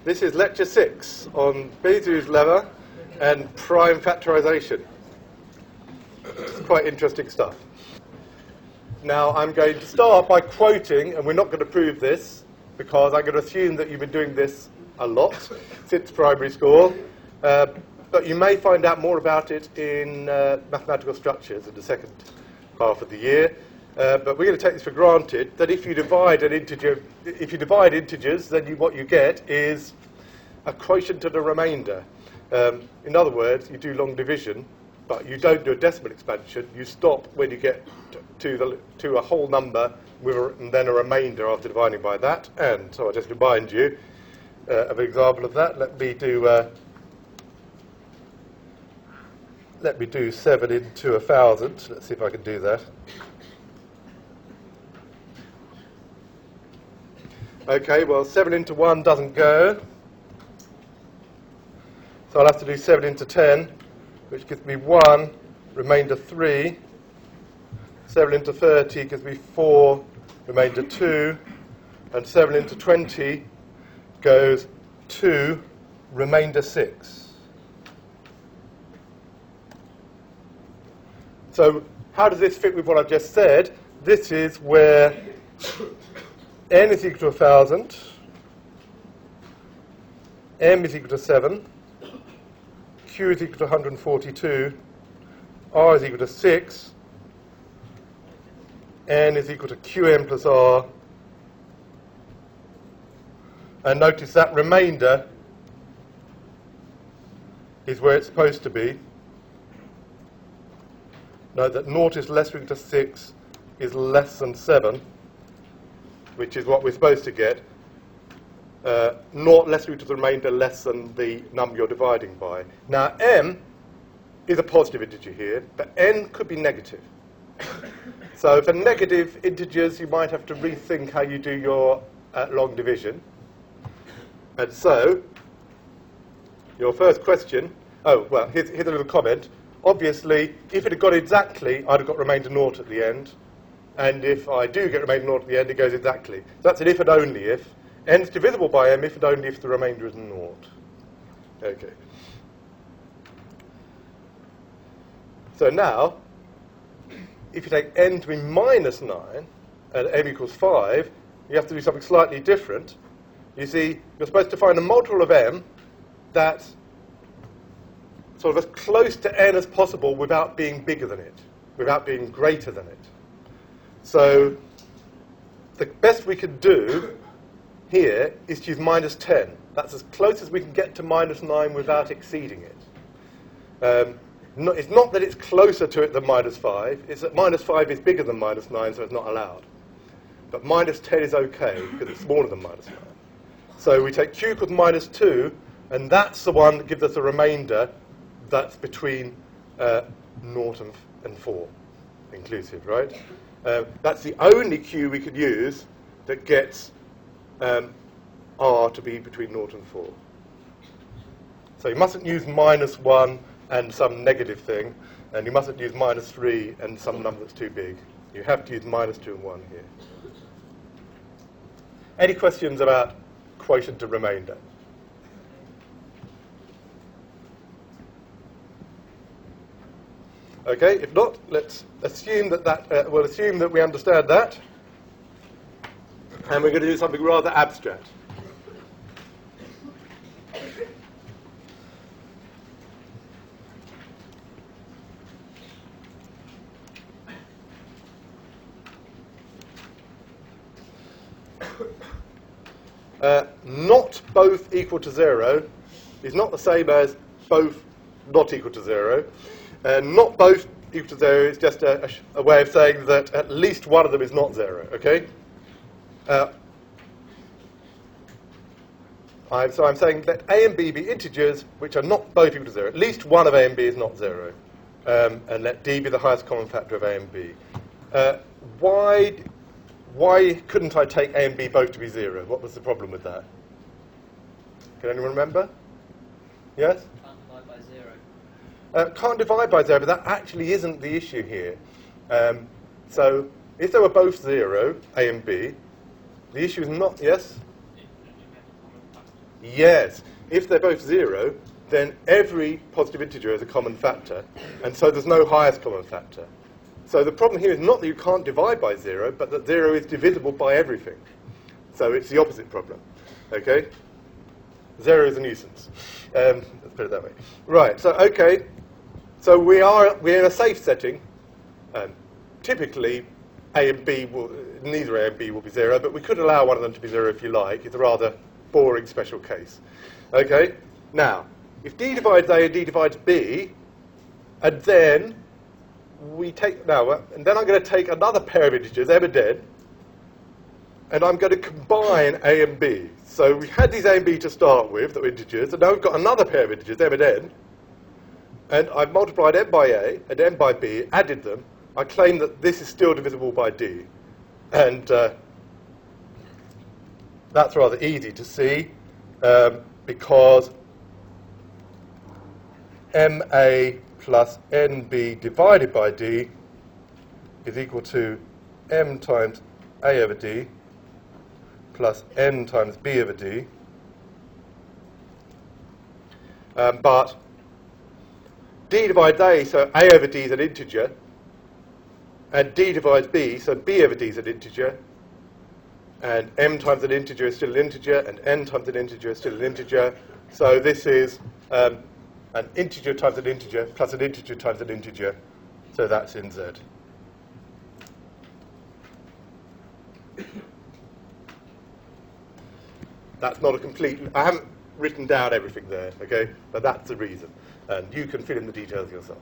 This is lecture 6 on Bézout's lemma and prime factorization. It's quite interesting stuff. Now I'm going to start by quoting, and we're not going to prove this because I'm going to assume that you've been doing this a lot since primary school, but you may find out more about it in mathematical structures in the second half of the year. But we're going to take this for granted that if you divide an integer, if you divide integers, then what you get is a quotient and a remainder. In other words, you do long division, but you don't do a decimal expansion. You stop when you get to a whole number and then a remainder after dividing by that. And so I'll just remind you of an example of that. Let me do 7 into 1,000. Let's see if I can do that. Okay, well, 7 into 1 doesn't go. So I'll have to do 7 into 10, which gives me 1, remainder 3. 7 into 30 gives me 4, remainder 2. And 7 into 20 goes 2, remainder 6. So how does this fit with what I've just said? This is where n is equal to 1,000, m is equal to 7, q is equal to 142, r is equal to 6, n is equal to qm plus r, and notice that remainder is where it's supposed to be. Note that 0 is less or equal to 6 is less than 7, which is what we're supposed to get. 0 less root of the remainder less than the number you're dividing by. Now, m is a positive integer here, but n could be negative. So for negative integers, you might have to rethink how you do your long division. And so, your first question, here's a little comment. Obviously, if it had got exactly, I'd have got remainder 0 at the end. And if I do get remainder 0 at the end, it goes exactly. So that's an if and only if. N is divisible by m if and only if the remainder is 0. Okay. So now, if you take n to be minus 9 and m equals 5, you have to do something slightly different. You see, you're supposed to find a multiple of m that's sort of as close to n as possible without being bigger than it, without being greater than it. So the best we can do here is to use minus 10. That's as close as we can get to minus 9 without exceeding it. It's not that it's closer to it than minus 5. It's that minus 5 is bigger than minus 9, so it's not allowed. But minus 10 is OK, because it's smaller than minus 9. So we take q equals minus 2, and that's the one that gives us a remainder that's between 0 and 4, inclusive, right? That's the only q we could use that gets r to be between 0 and 4. So you mustn't use minus 1 and some negative thing, and you mustn't use minus 3 and some number that's too big. You have to use minus 2 and 1 here. Any questions about quotient and remainder? Okay, if not, let's assume we'll assume that we understand that, and we're going to do something rather abstract. Not both equal to 0 is not the same as both not equal to 0. Not both equal to 0 is just a way of saying that at least one of them is not 0, okay? So I'm saying let a and b be integers which are not both equal to 0. At least one of a and b is not 0. And let d be the highest common factor of a and b. Why couldn't I take a and b both to be 0? What was the problem with that? Can anyone remember? Yes? Can't divide by 0, but that actually isn't the issue here. So if they were both 0, a and b, the issue is not, yes? Yes. If they're both 0, then every positive integer is a common factor, and so there's no highest common factor. So the problem here is not that you can't divide by 0, but that 0 is divisible by everything. So it's the opposite problem. Okay? 0 is a nuisance. Let's put it that way. Right, so okay. So we're in a safe setting. Typically, neither A and B will be 0, but we could allow one of them to be 0 if you like. It's a rather boring special case. Okay? Now, if D divides A and D divides B, and then and then I'm going to take another pair of integers, M and N, and I'm going to combine A and B. So we had these A and B to start with, that were integers, and now we've got another pair of integers, M and N, and I've multiplied M by A and M by B, added them. I claim that this is still divisible by D. And that's rather easy to see, because MA plus NB divided by D is equal to M times A over D plus N times B over D. But D divides A, so A over D is an integer, and D divides B, so B over D is an integer, and M times an integer is still an integer, and N times an integer is still an integer. So this is an integer times an integer plus an integer times an integer. So that's in Z. That's not a complete... I haven't written down everything there, okay? But that's the reason. And you can fill in the details yourself.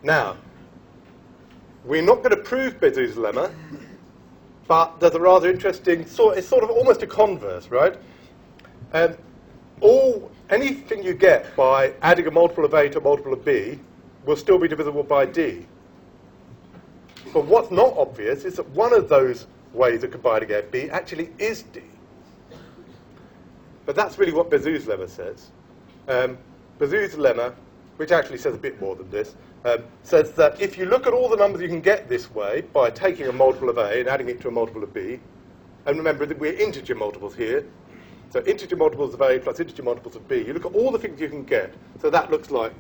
Now, we're not going to prove Bézout's lemma, but there's a rather interesting... it's sort of almost a converse, right? Anything you get by adding a multiple of A to a multiple of B will still be divisible by D. But what's not obvious is that one of those ways of combining A and B actually is D. But that's really what Bézout's lemma says. Bézout's lemma, which actually says a bit more than this, says that if you look at all the numbers you can get this way by taking a multiple of A and adding it to a multiple of B, and remember that we're integer multiples here, so integer multiples of A plus integer multiples of B, you look at all the things you can get, so that looks like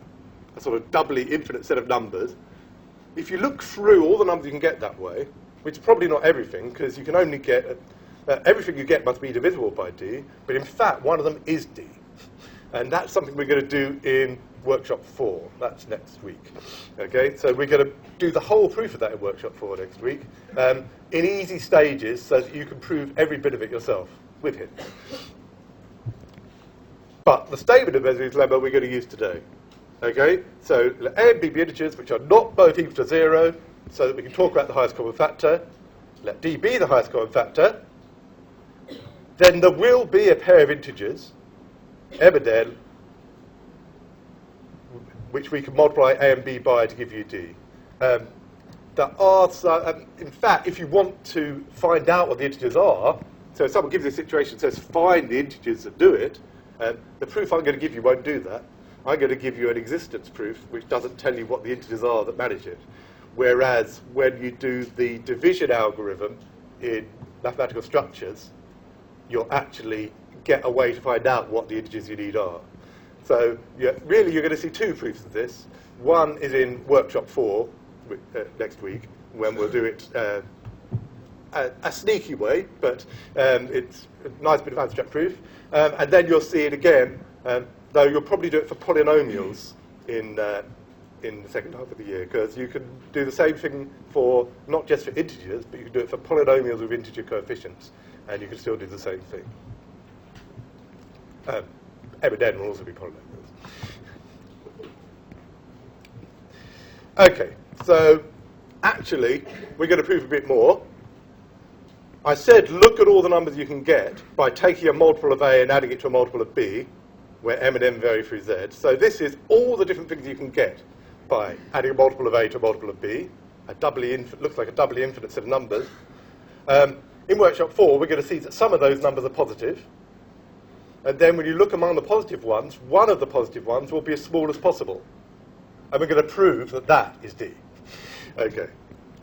a sort of doubly infinite set of numbers. If you look through all the numbers you can get that way, which is probably not everything, because you can only get, everything you get must be divisible by D, but in fact one of them is D. And that's something we're going to do in Workshop 4. That's next week. Okay, so we're going to do the whole proof of that in Workshop 4 next week, in easy stages, so that you can prove every bit of it yourself with hints. But the statement of Bézout's lemma we're going to use today. Okay, so let A and B be integers which are not both equal to 0, so that we can talk about the highest common factor. Let D be the highest common factor. Then there will be a pair of integers, M and N, which we can multiply A and B by to give you D. There are some, in fact, if you want to find out what the integers are, so if someone gives you a situation and says, find the integers that do it, the proof I'm going to give you won't do that. I'm going to give you an existence proof, which doesn't tell you what the integers are that manage it. Whereas when you do the division algorithm in mathematical structures, you'll actually get a way to find out what the integers you need are. So really you're going to see two proofs of this. One is in Workshop 4 next week, when we'll do it a sneaky way, but it's a nice bit of abstract proof. And then you'll see it again, though you'll probably do it for polynomials in the second half of the year, because you can do the same thing for, not just for integers, but you can do it for polynomials with integer coefficients, and you can still do the same thing. M and N will also be polynomials. Okay, so actually, we're going to prove a bit more. I said look at all the numbers you can get by taking a multiple of A and adding it to a multiple of B, where M and N vary through Z. So this is all the different things you can get by adding a multiple of A to a multiple of B. Looks like a doubly infinite set of numbers. In Workshop 4, we're going to see that some of those numbers are positive. And then when you look among the positive ones, one of the positive ones will be as small as possible. And we're going to prove that that is D. Okay.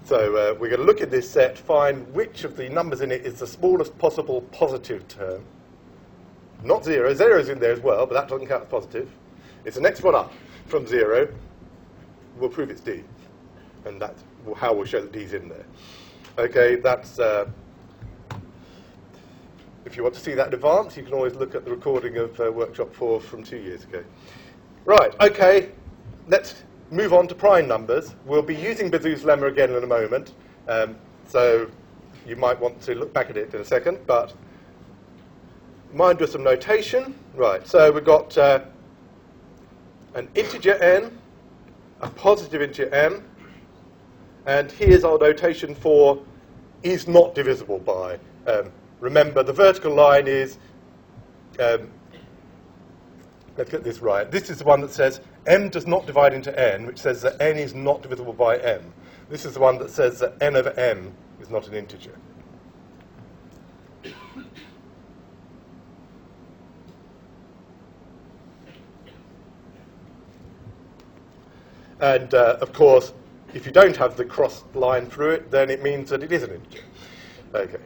So we're going to look at this set, find which of the numbers in it is the smallest possible positive term. Not 0. 0 is in there as well, but that doesn't count as positive. It's the next one up from 0. We'll prove it's D. And that's how we'll show that D is in there. Okay, that's... if you want to see that in advance, you can always look at the recording of Workshop 4 from 2 years ago. Right, okay, let's move on to prime numbers. We'll be using Bézout's lemma again in a moment, so you might want to look back at it in a second, but mind with some notation. Right, so we've got an integer n, a positive integer m, and here's our notation for is not divisible by. Remember, the vertical line is, let's get this right. This is the one that says m does not divide into n, which says that n is not divisible by m. This is the one that says that n over m is not an integer. And, of course, if you don't have the cross line through it, then it means that it is an integer. Okay.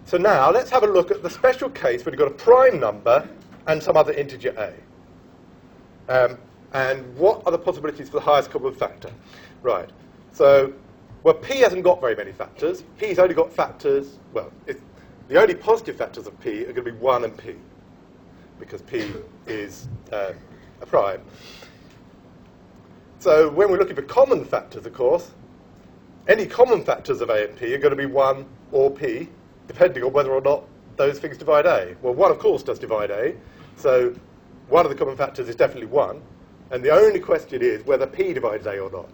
So now let's have a look at the special case where you've got a prime number and some other integer a. And what are the possibilities for the highest common factor? Right. So, well, p hasn't got very many factors. P's only got factors, well, the only positive factors of p are going to be 1 and p, because p is a prime. So when we're looking for common factors, of course, any common factors of a and p are going to be 1 or p, depending on whether or not those things divide a. Well, 1, of course, does divide a, so one of the common factors is definitely 1, and the only question is whether p divides a or not.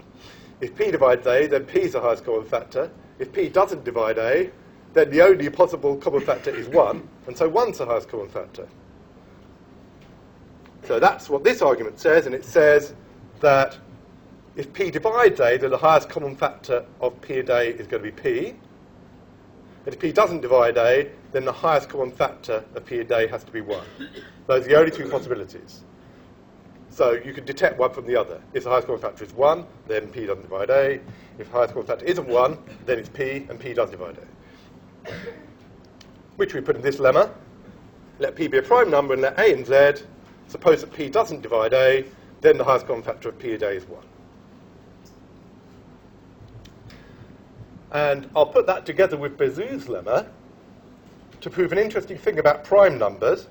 If p divides a, then p is the highest common factor. If p doesn't divide a, then the only possible common factor is 1, and so 1's the highest common factor. So that's what this argument says, and it says that if p divides a, then the highest common factor of p and a is going to be p. And if p doesn't divide a, then the highest common factor of p and a has to be 1. Those are the only two possibilities. So you can detect one from the other. If the highest common factor is 1, then p doesn't divide a. If the highest common factor isn't 1, then it's p, and p does divide a. Which we put in this lemma. Let p be a prime number and let a and z. Suppose that p doesn't divide a, then the highest common factor of p and a is 1. And I'll put that together with Bézout's lemma to prove an interesting thing about prime numbers.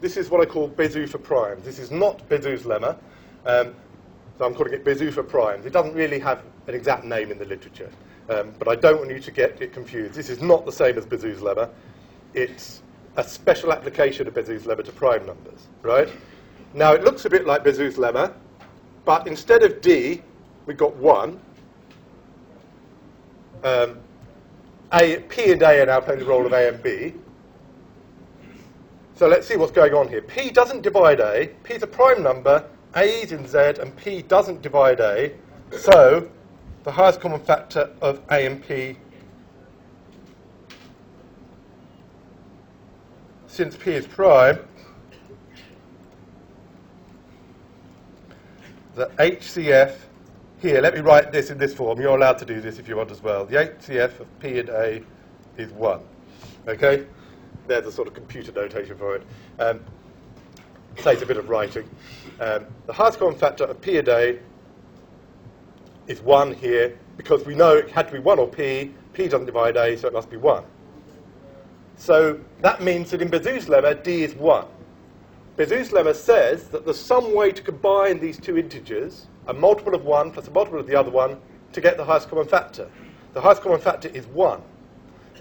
This is what I call Bézout for primes. This is not Bézout's lemma, so I'm calling it Bézout for primes. It doesn't really have an exact name in the literature, but I don't want you to get it confused. This is not the same as Bézout's lemma. It's a special application of Bézout's lemma to prime numbers, right? Now, it looks a bit like Bézout's lemma, but instead of D, we've got 1. P and A are now playing the role of A and B. So let's see what's going on here. P doesn't divide A. P is a prime number. A is in Z, and P doesn't divide A. So the highest common factor of A and P, since P is prime, the HCF. Here, let me write this in this form. You're allowed to do this if you want as well. The HCF of P and A is 1. Okay? There's a sort of computer notation for it. Saves a bit of writing. The highest common factor of P and A is 1 here, because we know it had to be 1 or P. P doesn't divide A, so it must be 1. So that means that in Bézout's lemma, D is 1. Bézout's lemma says that there's some way to combine these two integers, a multiple of 1 plus a multiple of the other one, to get the highest common factor. The highest common factor is 1.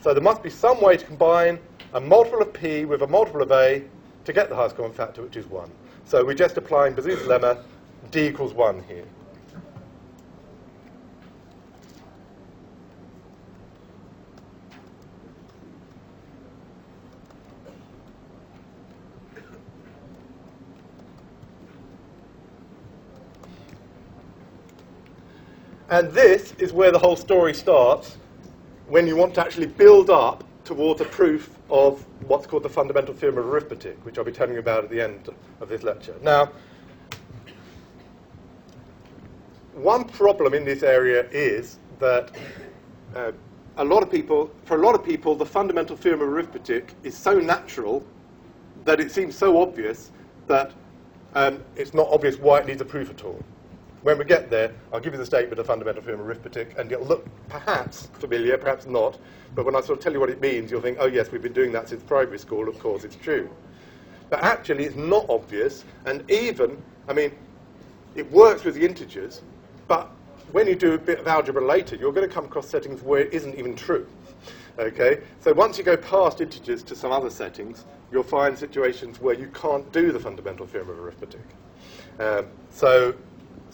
So there must be some way to combine a multiple of P with a multiple of A to get the highest common factor, which is 1. So we're just applying Bézout's lemma, D equals 1 here. And this is where the whole story starts, when you want to actually build up towards a proof of what's called the Fundamental Theorem of Arithmetic, which I'll be telling you about at the end of this lecture. Now, one problem in this area is that for a lot of people, the fundamental theorem of arithmetic is so natural that it seems so obvious that it's not obvious why it needs a proof at all. When we get there, I'll give you the statement of fundamental theorem of arithmetic, and it'll look perhaps familiar, perhaps not, but when I sort of tell you what it means, you'll think, oh yes, we've been doing that since primary school, of course it's true. But actually it's not obvious, and even, I mean, it works with the integers, but when you do a bit of algebra later, you're going to come across settings where it isn't even true. Okay? So once you go past integers to some other settings, you'll find situations where you can't do the fundamental theorem of arithmetic. So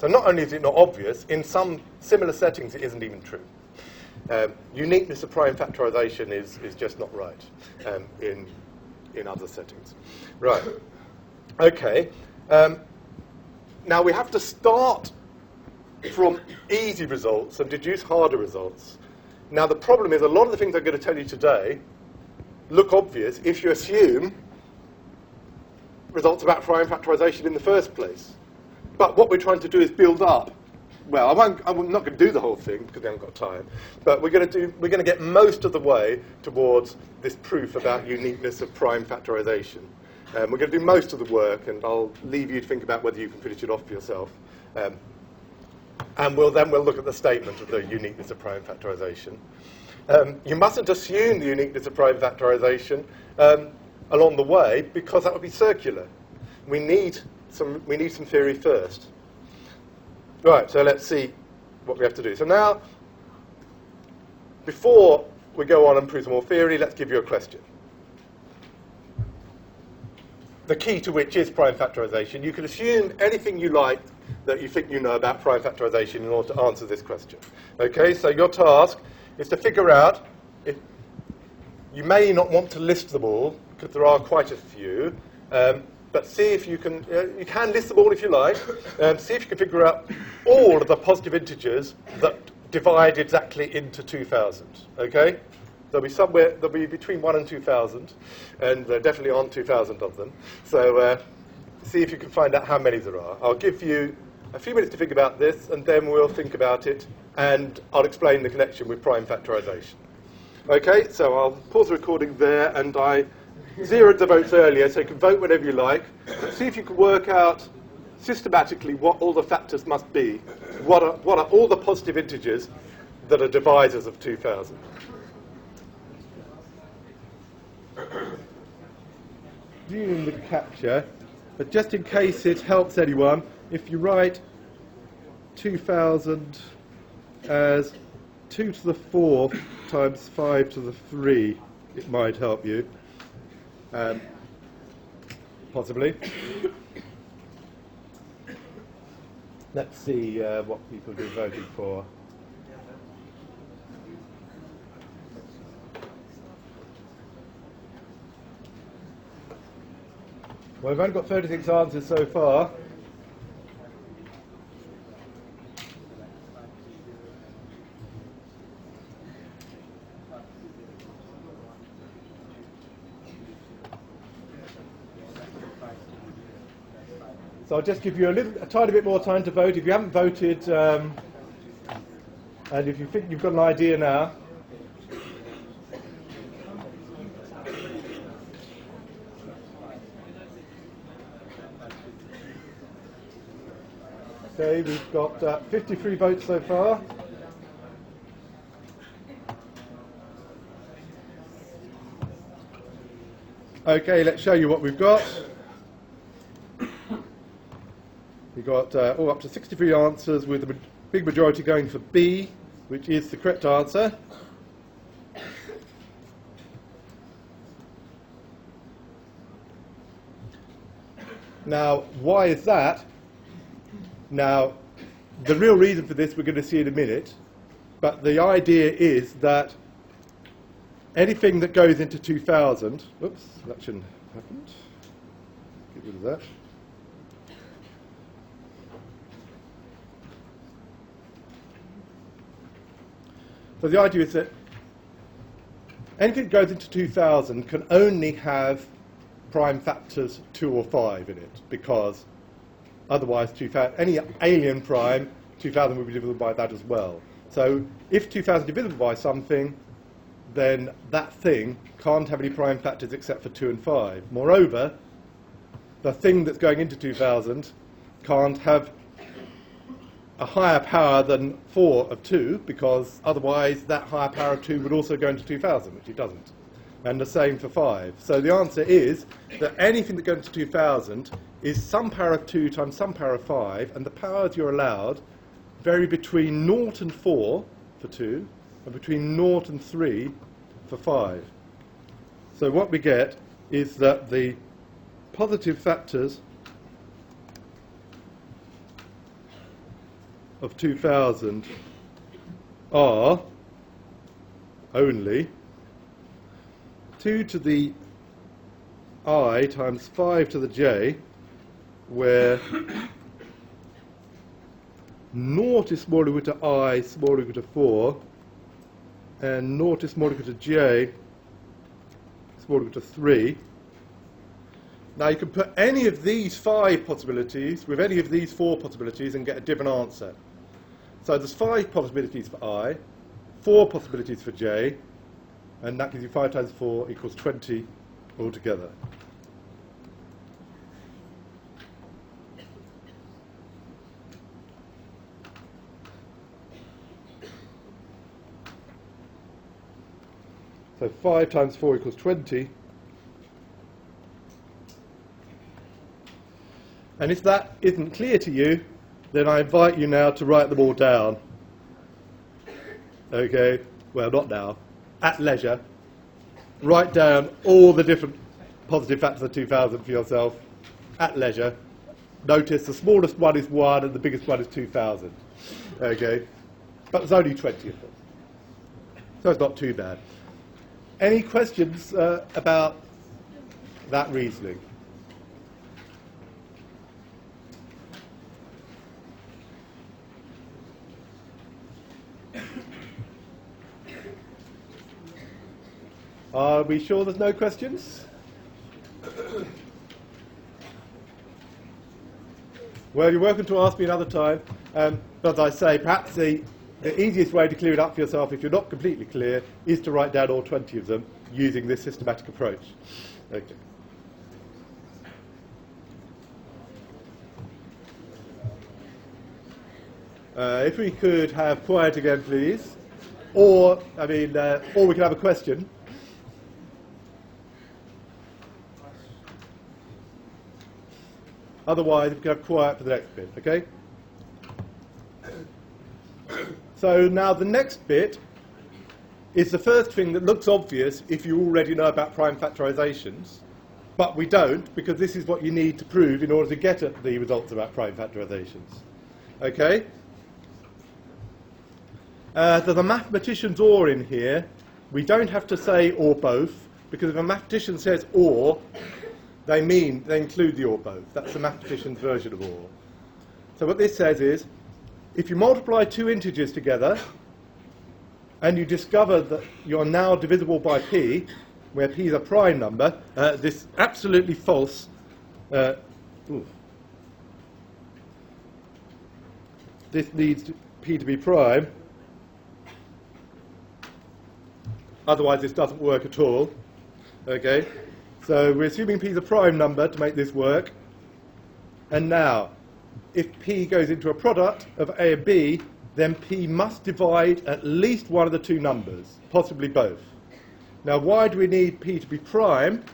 not only is it not obvious, in some similar settings it isn't even true. Uniqueness of prime factorization is just not right in other settings. Right. Okay. Now we have to start from easy results and deduce harder results. Now the problem is a lot of the things I'm going to tell you today look obvious if you assume results about prime factorization in the first place. But what we're trying to do is build up. Well, I'm not going to do the whole thing because we haven't got time. But we're going to get most of the way towards this proof about uniqueness of prime factorization. We're going to do most of the work, and I'll leave you to think about whether you can finish it off for yourself. And we'll look at the statement of the uniqueness of prime factorization. You mustn't assume the uniqueness of prime factorization along the way, because that would be circular. We need some theory first. Right, so let's see what we have to do. So now, before we go on and prove some more theory, let's give you a question. The key to which is prime factorization. You can assume anything you like that you think you know about prime factorization in order to answer this question. Okay, so your task is to figure out, if you may not want to list them all, because there are quite a few, but see if you can list them all if you like, see if you can figure out all of the positive integers that divide exactly into 2,000, okay? There'll be between 1 and 2,000, and there definitely aren't 2,000 of them. So see if you can find out how many there are. I'll give you a few minutes to think about this, and then we'll think about it, and I'll explain the connection with prime factorization. Okay, so I'll pause the recording there, and I zeroed the votes earlier, so you can vote whenever you like. But see if you can work out systematically what all the factors must be. What are all the positive integers that are divisors of 2,000? Using the capture, but just in case it helps anyone, if you write 2,000 as 2 to the 4 times 5 to the 3, it might help you. Possibly. Let's see what people are voting for. Well, we've only got 36 answers so far. So I'll just give you a tiny bit more time to vote. If you haven't voted, and if you think you've got an idea now. Okay, we've got 53 votes so far. Okay, let's show you what we've got. We've got up to 63 answers, with the big majority going for B, which is the correct answer. Now, why is that? Now, the real reason for this we're going to see in a minute, but the idea is that anything that goes into 2,000, oops, that shouldn't have happened. Get rid of that. So the idea is that anything that goes into 2,000 can only have prime factors 2 or 5 in it, because otherwise any alien prime 2000 will be divisible by that as well. So if 2000 is divisible by something, then that thing can't have any prime factors except for 2 and 5. Moreover, the thing that's going into 2000 can't have a higher power than 4 of 2, because otherwise that higher power of 2 would also go into 2000, which it doesn't. And the same for 5. So the answer is that anything that goes into 2000 is some power of 2 times some power of 5, and the powers you're allowed vary between 0 and 4 for 2, and between 0 and 3 for 5. So what we get is that the positive factors of 2000 are only 2 to the I times 5 to the j, where 0 is small equal to I small equal to 4, and 0 is small equal to j small equal to 3. Now you can put any of these 5 possibilities with any of these 4 possibilities and get a different answer. So there's 5 possibilities for I, 4 possibilities for j, and that gives you 5 times 4 equals 20 altogether. So 5 times 4 equals 20. And if that isn't clear to you, then I invite you now to write them all down. Okay? Well, not now. At leisure. Write down all the different positive factors of 2000 for yourself. At leisure. Notice the smallest one is 1 and the biggest one is 2000. Okay? But there's only 20 of them. So it's not too bad. Any questions about that reasoning? Are we sure there's no questions? Well, you're welcome to ask me another time. But as I say, perhaps the easiest way to clear it up for yourself, if you're not completely clear, is to write down all 20 of them using this systematic approach. Okay. If we could have quiet again, please. Or we can have a question. Otherwise, we can have quiet for the next bit, okay? So now the next bit is the first thing that looks obvious if you already know about prime factorizations, but we don't, because this is what you need to prove in order to get at the results about prime factorizations. Okay? There's a mathematician's or in here. We don't have to say or both, because if a mathematician says or, they include the or both. That's the mathematician's version of or. So what this says is, if you multiply 2 integers together, and you discover that you're now divisible by p, where p is a prime number, this absolutely false. This needs p to be prime. Otherwise, this doesn't work at all. Okay? So we're assuming p is a prime number to make this work. And now, if p goes into a product of a and b, then p must divide at least one of the 2 numbers, possibly both. Now, why do we need p to be prime?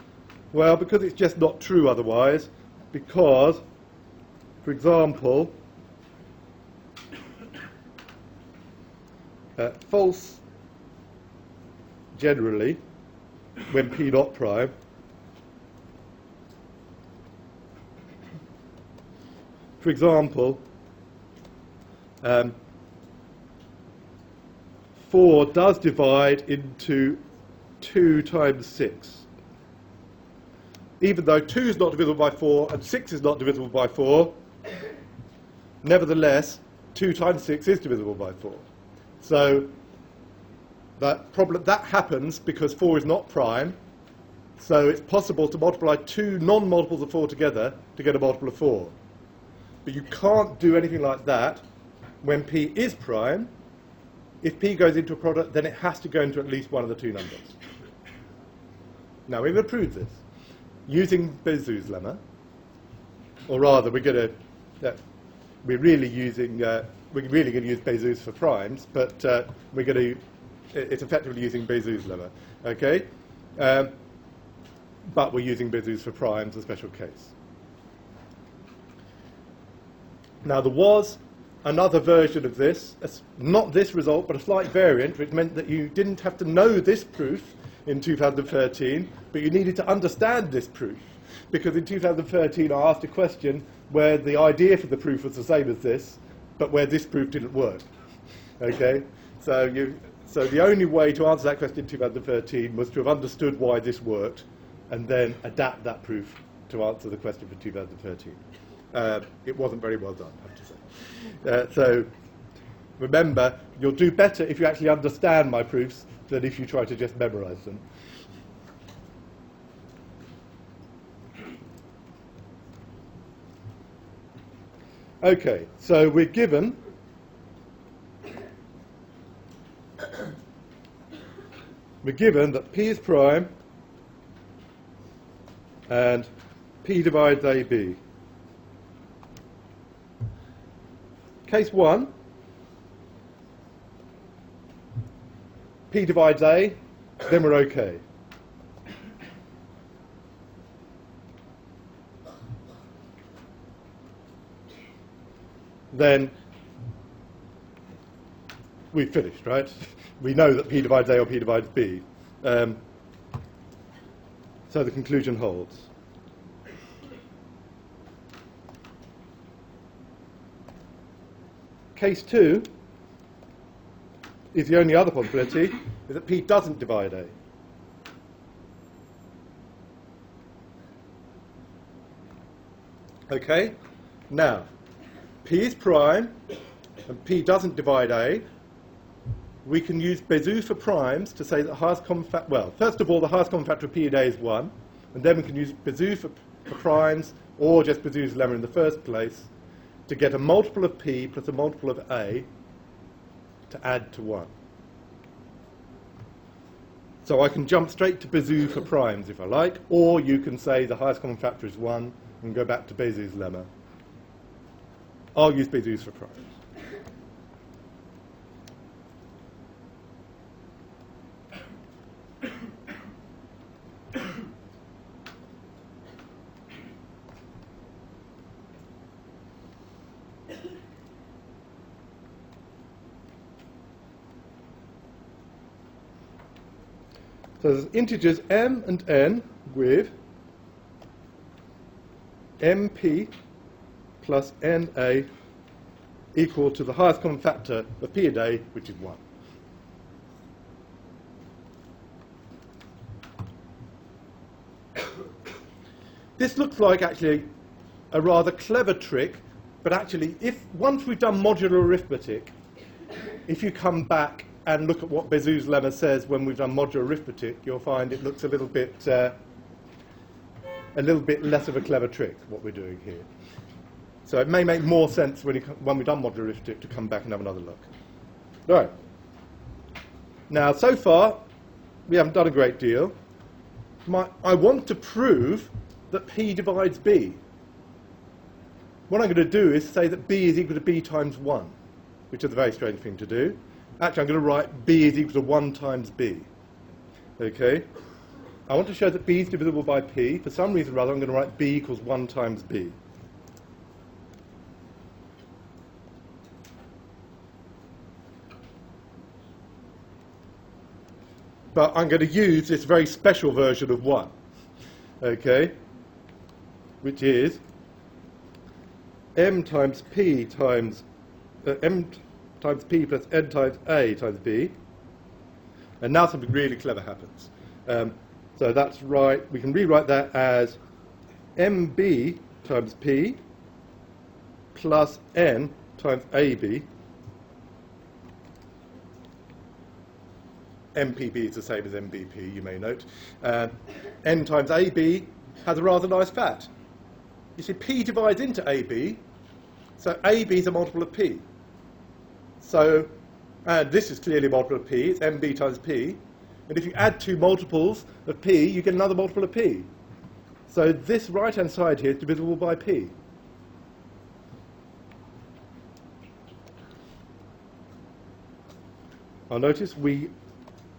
Well, because it's just not true otherwise. Because, for example, false generally when p not prime. For example, 4 does divide into 2 times 6. Even though 2 is not divisible by 4 and 6 is not divisible by 4, nevertheless, 2 times 6 is divisible by 4. So that happens because 4 is not prime, so it's possible to multiply 2 non-multiples of 4 together to get a multiple of 4. But you can't do anything like that when P is prime, if P goes into a product, then it has to go into at least one of the two numbers. Now, we've approved this using Bézout's lemma, or rather, we're really going to use Bézout's for primes, but it's effectively using Bézout's lemma, okay? But we're using Bézout's for primes, a special case. Now, there was another version of this, not this result, but a slight variant, which meant that you didn't have to know this proof in 2013, but you needed to understand this proof. Because in 2013, I asked a question where the idea for the proof was the same as this, but where this proof didn't work. Okay? So the only way to answer that question in 2013 was to have understood why this worked, and then adapt that proof to answer the question for 2013. It wasn't very well done, I have to say. So remember, you'll do better if you actually understand my proofs than if you try to just memorize them. Okay, so we're given that P is prime and P divides AB. Case 1, P divides A, then we're okay. Then we've finished, right? We know that P divides A or P divides B. So the conclusion holds. Case 2 is the only other possibility, is that P doesn't divide A. Okay? Now, P is prime, and P doesn't divide A. We can use Bézout for primes to say that the highest common factor, well, first of all, the highest common factor of P and A is 1, and then we can use Bézout for primes, or just Bézout's lemma in the first place, to get a multiple of P plus a multiple of A to add to 1. So I can jump straight to Bézout for primes if I like, or you can say the highest common factor is 1 and go back to Bézout's lemma. I'll use Bézout's for primes. So there's integers m and n with mp plus na equal to the highest common factor of P and A, which is 1. This looks like actually a rather clever trick, but actually once we've done modular arithmetic, if you come back and look at what Bézout's lemma says when we've done modular arithmetic, you'll find it looks a little bit less of a clever trick, what we're doing here. So it may make more sense when we've done modular arithmetic to come back and have another look. Right. Now, so far, we haven't done a great deal. I want to prove that P divides B. What I'm going to do is say that B is equal to B times 1, which is a very strange thing to do. Actually, I'm going to write B is equal to 1 times B. Okay? I want to show that B is divisible by P. For some reason or other, I'm going to write B equals 1 times B. But I'm going to use this very special version of 1. Okay? Which is m times P times m times P plus n times A times B. And now something really clever happens. So that's right. We can rewrite that as MB times P plus N times AB. MPB is the same as MBP, you may note. N times AB has a rather nice fact. You see, P divides into AB, so AB is a multiple of P. So, and this is clearly a multiple of p. It's mb times p. And if you add two multiples of p, you get another multiple of p. So this right-hand side here is divisible by p. Now notice we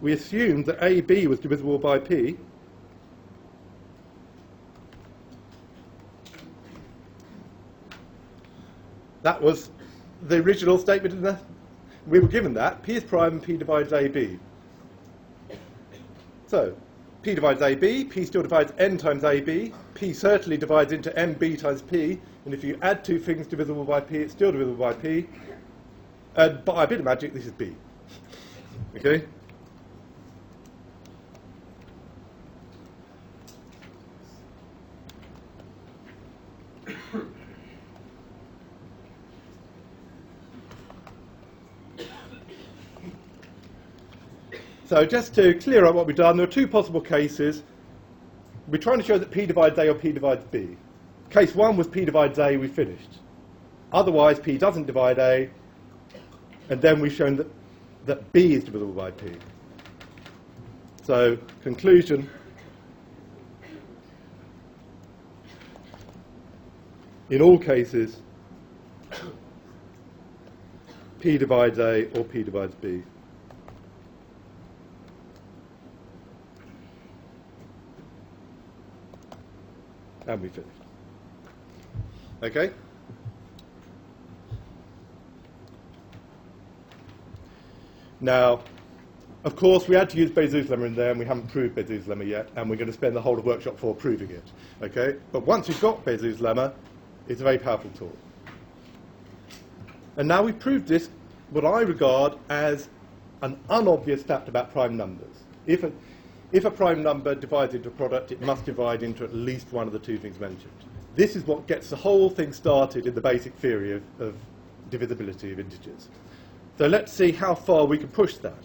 assumed that AB was divisible by P. That was the original statement in the... We were given that. P is prime and P divides AB. So, P divides AB, P still divides N times AB, P certainly divides into MB times P, and if you add two things divisible by P, it's still divisible by P. And by a bit of magic, this is B. Okay? So just to clear up what we've done, there are two possible cases. We're trying to show that P divides A or P divides B. Case one was P divides A, we finished. Otherwise, P doesn't divide A, and then we've shown that B is divisible by P. So, conclusion. In all cases, P divides A or P divides B. And we finished. Okay? Now, of course, we had to use Bézout's lemma in there, and we haven't proved Bézout's lemma yet, and we're going to spend the whole of workshop 4 proving it. Okay? But once we've got Bézout's lemma, it's a very powerful tool. And now we've proved this, what I regard as an unobvious fact about prime numbers. If a prime number divides into a product, it must divide into at least one of the two things mentioned. This is what gets the whole thing started in the basic theory of divisibility of integers. So let's see how far we can push that.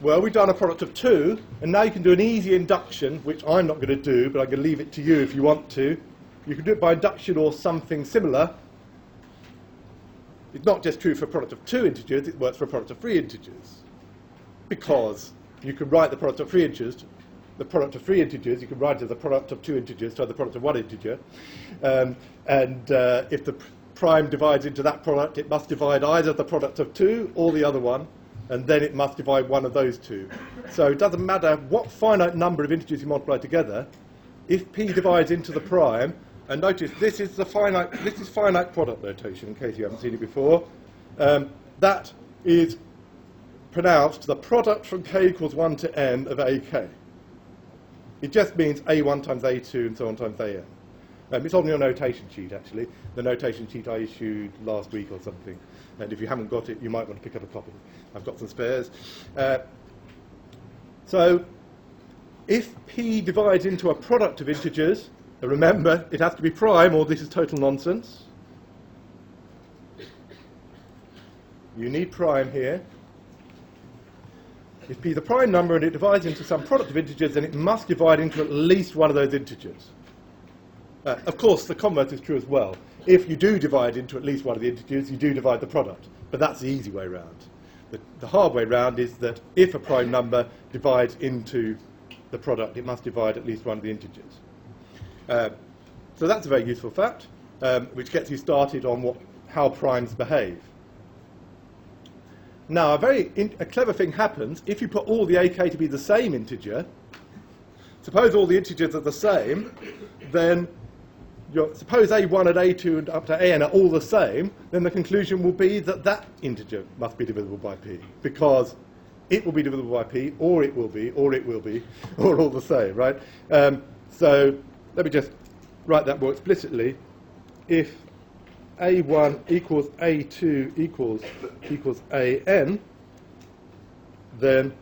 Well, we've done a product of 2, and now you can do an easy induction, which I'm not going to do, but I'm going to leave it to you if you want to. You can do it by induction or something similar. It's not just true for a product of 2 integers, it works for a product of 3 integers. Because you can write the product of 3 integers, you can write it as the product of 2 integers to the product of 1 integer. If the prime divides into that product, it must divide either the product of 2 or the other one, and then it must divide one of those two. So it doesn't matter what finite number of integers you multiply together, if P divides into the prime, and notice this is finite product notation, in case you haven't seen it before. That is pronounced the product from k equals 1 to n of ak. It just means a1 times a2 and so on times an. It's on your notation sheet, actually. The notation sheet I issued last week or something. And if you haven't got it, you might want to pick up a copy. I've got some spares. So if P divides into a product of integers, remember, it has to be prime or this is total nonsense. You need prime here. If P is a prime number and it divides into some product of integers, then it must divide into at least one of those integers. Of course, the converse is true as well. If you do divide into at least one of the integers, you do divide the product. But that's the easy way round. The hard way round is that if a prime number divides into the product, it must divide at least one of the integers. So that's a very useful fact, which gets you started on how primes behave. Now, a clever thing happens if you put all the ak to be the same integer. Suppose all the integers are the same, then suppose a1 and a2 and up to an are all the same, then the conclusion will be that that integer must be divisible by p, because it will be divisible by p, or it will be, or it will be, or all the same, right? So let me just write that more explicitly. If a1 equals a2 equals an, then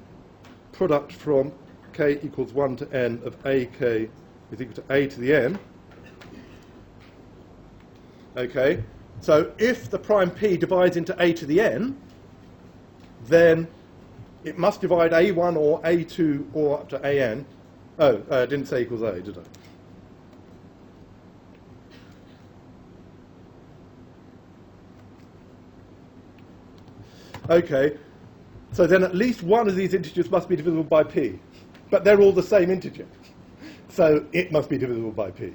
product from k equals 1 to n of ak is equal to a to the n. Okay, so if the prime p divides into a to the n, then it must divide a1 or a2 or up to an. Oh, I didn't say equals a, did I? Okay, so then at least one of these integers must be divisible by p. But they're all the same integer. So it must be divisible by p.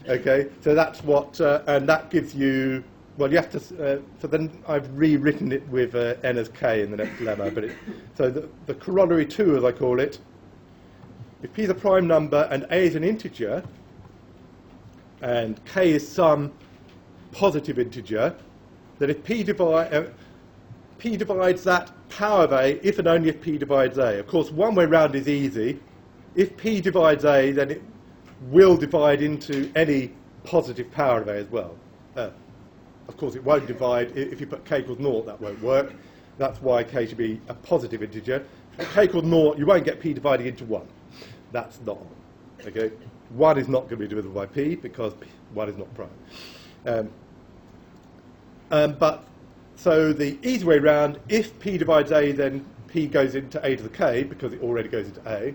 Okay, so that's what, and that gives you, well, you have to, so then I've rewritten it with n as k in the next lemma. But so the corollary 2, as I call it, if p is a prime number and a is an integer, and k is some positive integer, then if p divides that power of a if and only if p divides a. Of course, one way round is easy. If p divides a, then it will divide into any positive power of a as well. Of course, it won't divide. If you put k equals 0, that won't work. That's why k should be a positive integer. If k equals 0, you won't get p dividing into 1. That's not. Okay? 1 is not going to be divisible by p because 1 is not prime. But so the easy way round, if p divides a, then p goes into a to the k because it already goes into a.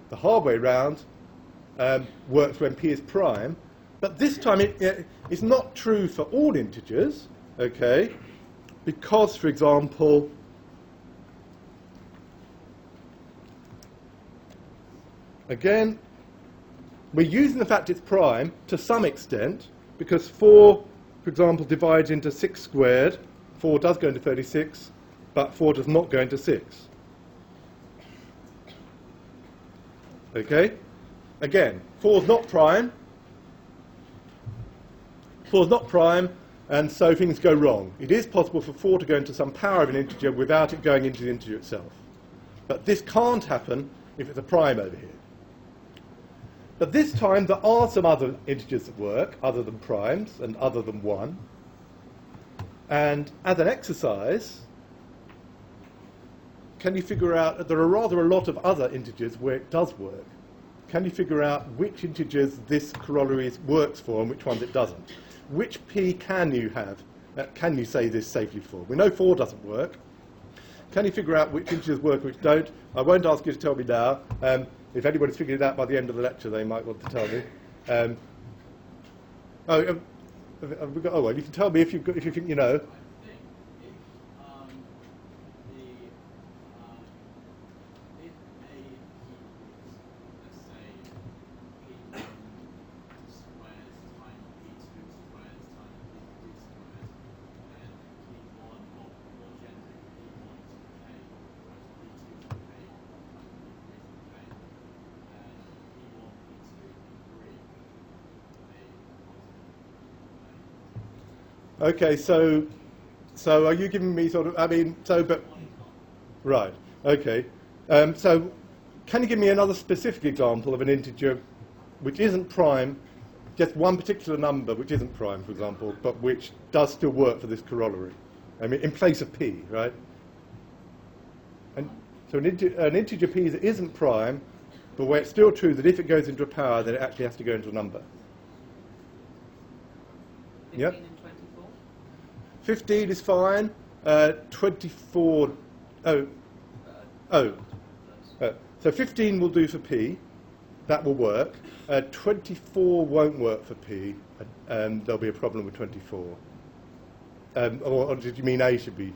The hard way round works when p is prime. But this time it's not true for all integers, okay? Because, for example, again, we're using the fact it's prime to some extent because 4, for example, divides into 6 squared. 4 does go into 36, but 4 does not go into 6. Okay? Again, 4 is not prime. 4 is not prime, and so things go wrong. It is possible for 4 to go into some power of an integer without it going into the integer itself. But this can't happen if it's a prime over here. But this time there are some other integers that work, other than primes and other than 1. And as an exercise, can you figure out, there are rather a lot of other integers where it does work. Can you figure out which integers this corollary works for and which ones it doesn't? Which p can you have? Can you say this safely for? We know 4 doesn't work. Can you figure out which integers work and which don't? I won't ask you to tell me now. If anybody's figured it out by the end of the lecture, they might want to tell me. Well, you can tell me if you think you know. Okay, so are you giving me sort of, right, okay. So can you give me another specific example of an integer which isn't prime, just one particular number which isn't prime, for example, but which does still work for this corollary? I mean, in place of p, right? And so an integer p that isn't prime, but where it's still true that if it goes into a power, then it actually has to go into a number. 15 Yep. and 24? 15 is fine. 24. So 15 will do for p. That will work. 24 won't work for p, and there'll be a problem with 24. Or did you mean a should be?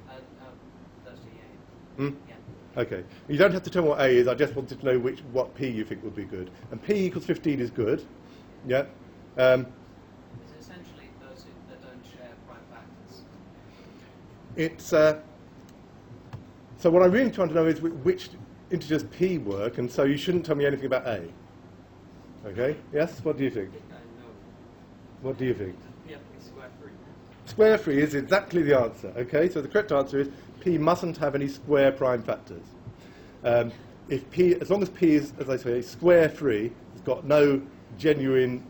That's the A. Hmm? Yeah. Okay. You don't have to tell me what a is. I just wanted to know what p you think would be good. And p equals 15 is good. Yeah. Is it essentially those that don't share prime factors? It's so what I really trying to know is which integers p work, and so you shouldn't tell me anything about a. Okay? Yes? What do you think? No. What do you think? Yeah, square root. Square free is exactly the answer. Okay? So the correct answer is p mustn't have any square prime factors. If p, as long as p is, as I say, square free, it's got no genuine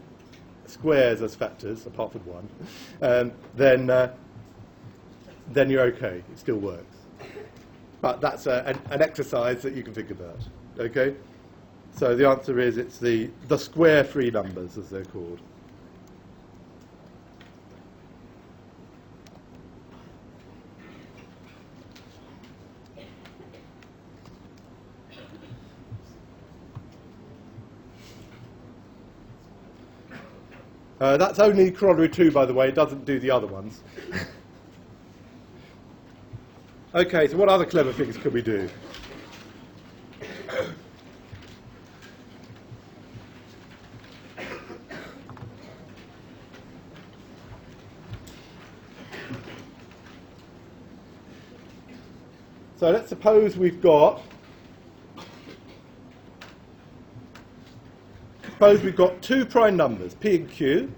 squares as factors apart from 1, then you're okay. It still works. But that's an exercise that you can think about. Okay? So the answer is it's the square free numbers, as they're called. That's only corollary 2, by the way. It doesn't do the other ones. Okay, so what other clever things could we do? So let's suppose we've got two prime numbers, p and q.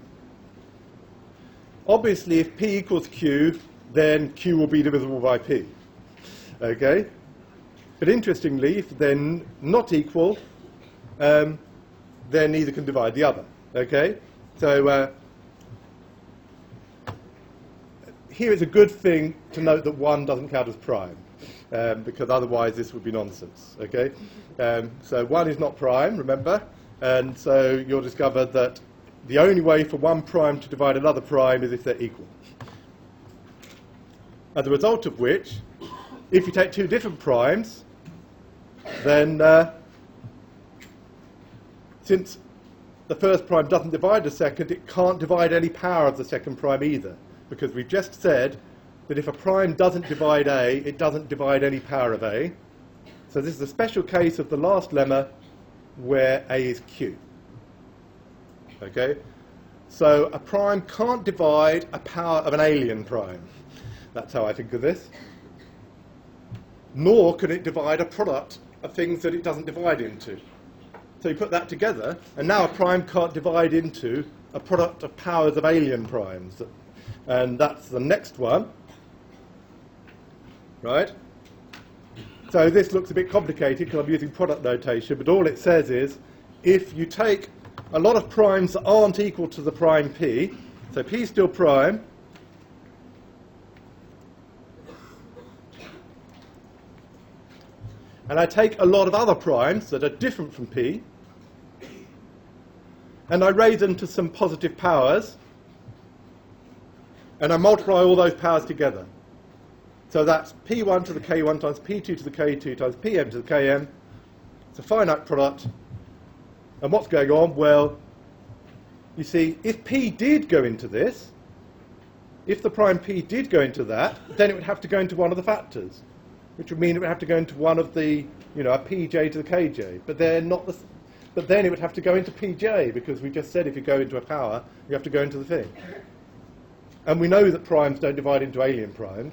Obviously, if p equals q, then q will be divisible by p. Okay? But interestingly, if they're not equal, then neither can divide the other. Okay? So here it's a good thing to note that 1 doesn't count as prime, because otherwise this would be nonsense. Okay? So 1 is not prime, remember? And so you'll discover that the only way for one prime to divide another prime is if they're equal. As a result of which, if you take two different primes, then since the first prime doesn't divide the second, it can't divide any power of the second prime either, because we've just said that if a prime doesn't divide A, it doesn't divide any power of A. So this is a special case of the last lemma where A is Q. Okay? So a prime can't divide a power of an alien prime. That's how I think of this. Nor can it divide a product of things that it doesn't divide into. So you put that together, and now a prime can't divide into a product of powers of alien primes. And that's the next one. Right? So this looks a bit complicated because I'm using product notation, but all it says is if you take a lot of primes that aren't equal to the prime p, so p is still prime, and I take a lot of other primes that are different from p, and I raise them to some positive powers, and I multiply all those powers together. So that's p1 to the k1 times p2 to the k2 times pm to the km. It's a finite product. And what's going on? Well, you see, if p did go into this, if the prime p did go into that, then it would have to go into one of the factors, which would mean it would have to go into one of the, a pj to the kj. But they're not the, but then it would have to go into pj, because we just said if you go into a power, you have to go into the thing. And we know that primes don't divide into alien primes.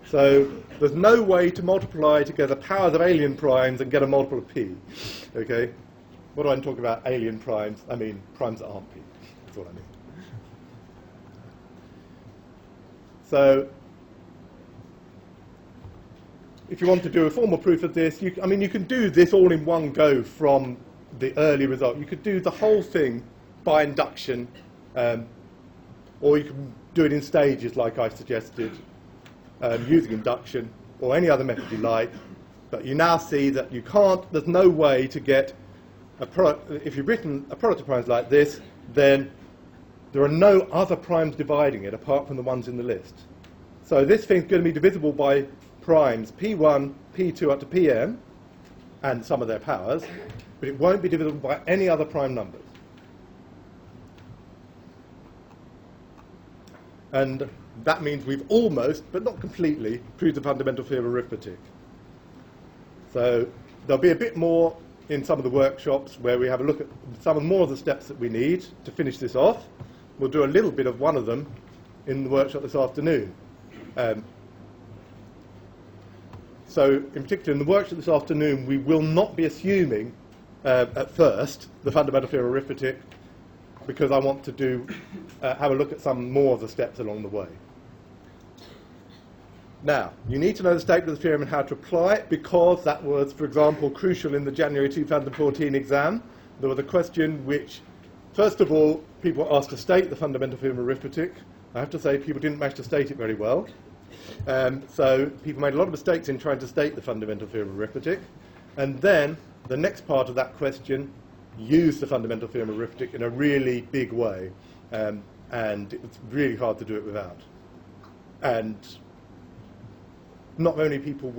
So there's no way to multiply together powers of alien primes and get a multiple of p. Okay? What do I talk about alien primes? I mean primes that aren't p. That's what I mean. So if you want to do a formal proof of this, you can do this all in one go from the early result. You could do the whole thing by induction, or you can do it in stages like I suggested, using induction or any other method you like. But you now see that you can't, there's no way to get a product. If you've written a product of primes like this, then there are no other primes dividing it apart from the ones in the list. So this thing's going to be divisible by primes p1, p2 up to pm, and some of their powers, but it won't be divisible by any other prime numbers. And that means we've almost, but not completely, proved the fundamental theorem of arithmetic. So there'll be a bit more in some of the workshops where we have a look at some more of the steps that we need to finish this off. We'll do a little bit of one of them in the workshop this afternoon. So in particular, in the workshop this afternoon, we will not be assuming at first the fundamental theorem of arithmetic, because I want to have a look at some more of the steps along the way. Now, you need to know the statement of the theorem and how to apply it, because that was, for example, crucial in the January 2014 exam. There was a question which, first of all, people were asked to state the fundamental theorem of arithmetic. I have to say people didn't manage to state it very well. So people made a lot of mistakes in trying to state the fundamental theorem of arithmetic. And then the next part of that question used the fundamental theorem of arithmetic in a really big way. And it's really hard to do it without. And not many people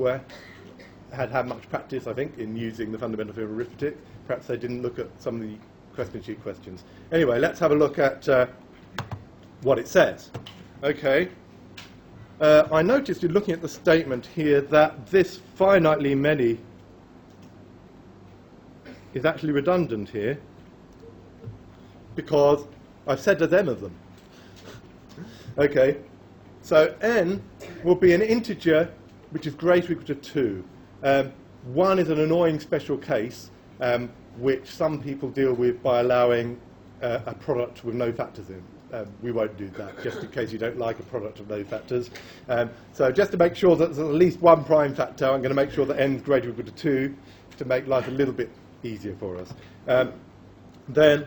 had much practice, I think, in using the fundamental theorem of arithmetic. Perhaps they didn't look at some of the question sheet questions. Anyway, let's have a look at what it says. Okay. I noticed in looking at the statement here that this finitely many is actually redundant here because I've said there's n of them. Okay, so n will be an integer which is greater or equal to 2. 1 is an annoying special case which some people deal with by allowing a product with no factors in. We won't do that, just in case you don't like a product of no factors. So just to make sure that there's at least one prime factor, I'm going to make sure that n is greater or equal to 2 to make life a little bit easier for us. Then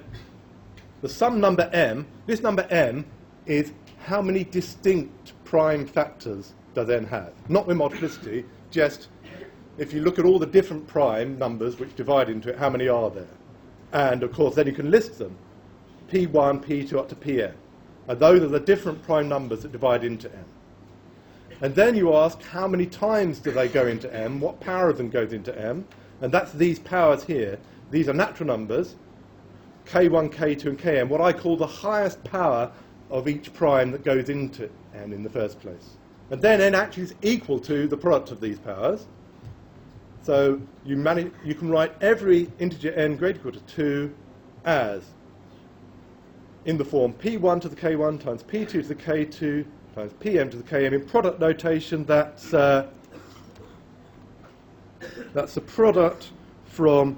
the sum number m, this number m is how many distinct prime factors does n have? Not with multiplicity, just if you look at all the different prime numbers which divide into it, how many are there? And of course then you can list them. P1, P2 up to Pn. And those are the different prime numbers that divide into m. And then you ask how many times do they go into m, what power of them goes into m, and that's these powers here. These are natural numbers, k1, k2 and kn, what I call the highest power of each prime that goes into n in the first place. And then n actually is equal to the product of these powers. So you can write every integer n greater or equal to 2 as in the form p1 to the k1 times p2 to the k2 times pm to the km. In product notation, that's the product from,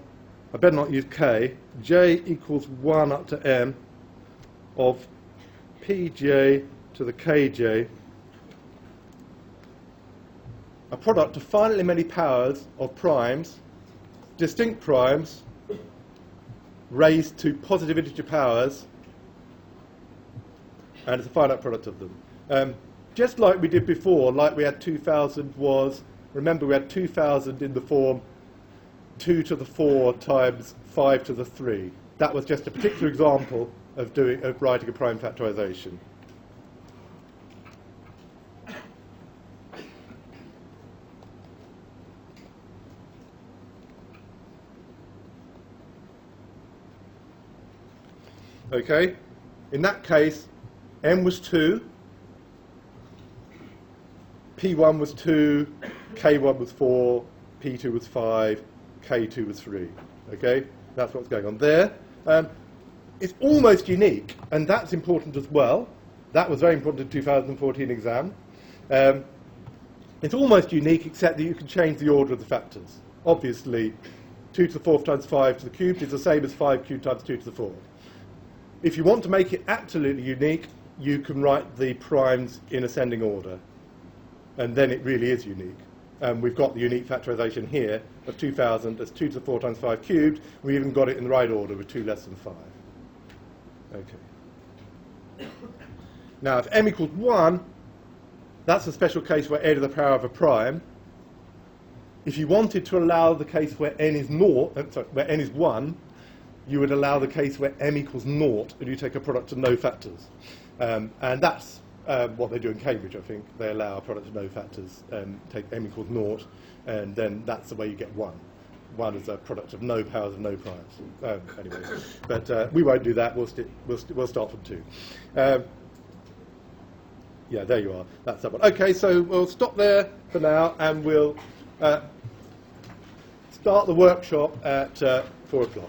I better not use k, j equals 1 up to m of pj to the kj, a product of finitely many powers of primes, distinct primes, raised to positive integer powers, and it's a finite product of them. Just like we did before, like we had 2000 was, remember we had 2000 in the form 2 to the 4 times 5 to the 3. That was just a particular example of writing a prime factorization. Okay, in that case, m was 2, p1 was 2, k1 was 4, p2 was 5, k2 was 3. Okay, that's what's going on there. It's almost unique, and that's important as well. That was very important in the 2014 exam. It's almost unique, except that you can change the order of the factors. Obviously, 2 to the 4th times 5 to the cubed is the same as 5 cubed times 2 to the 4th. If you want to make it absolutely unique, you can write the primes in ascending order. And then it really is unique. We've got the unique factorization here of 2000 as 2 to the 4 times 5 cubed. We even got it in the right order with 2 less than 5. Okay. Now, if m equals 1, that's a special case where n to the power of a prime. If you wanted to allow the case where n is 1, you would allow the case where m equals 0, and you take a product of no factors. And that's what they do in Cambridge, I think. They allow a product of no factors, take m equals 0, and then that's the way you get 1. 1 is a product of no powers of no primes. Anyway, but we won't do that. We'll start from 2. Yeah, there you are. That's that one. Okay, so we'll stop there for now, and we'll start the workshop at 4 o'clock.